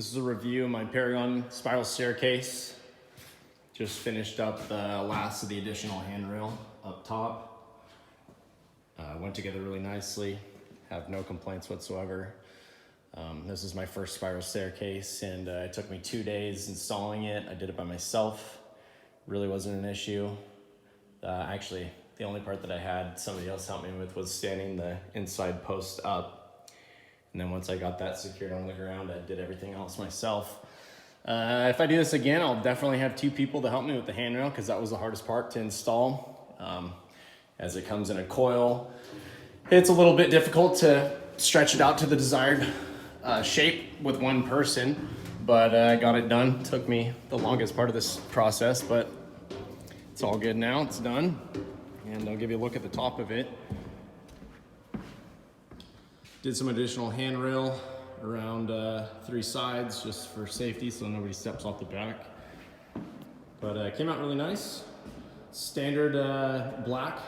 This is a review of my Paragon spiral staircase. Just finished up the last of the additional handrail up top. Went together really nicely. Have no complaints whatsoever. This is my first spiral staircase, and it took me 2 days installing it. I did it by myself. Really wasn't an issue. Actually, the only part that I had somebody else help me with was standing the inside post up. And then once I got that secured on the ground, I did everything else myself. If I do this again, I'll definitely have 2 people to help me with the handrail, because that was the hardest part to install. As it comes in a coil, it's a little bit difficult to stretch it out to the desired shape with one person, but I got it done. Took me the longest part of this process, but it's all good now. It's done, and I'll give you a look at the top of it. Did some additional handrail around 3 sides just for safety, so nobody steps off the back. But it came out really nice. Standard black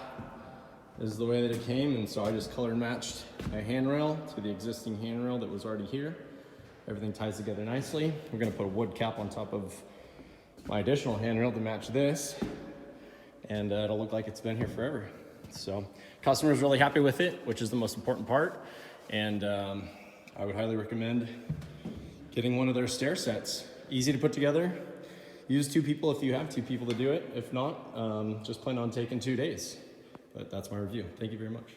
is the way that it came, and so I just color matched a handrail to the existing handrail that was already here. Everything ties together nicely. We're gonna put a wood cap on top of my additional handrail to match this, and it'll look like it's been here forever. So customer's really happy with it, which is the most important part. And I would highly recommend getting one of their stair sets. Easy to put together. Use 2 people if you have 2 people to do it. If not, just plan on taking 2 days. But that's my review. Thank you very much.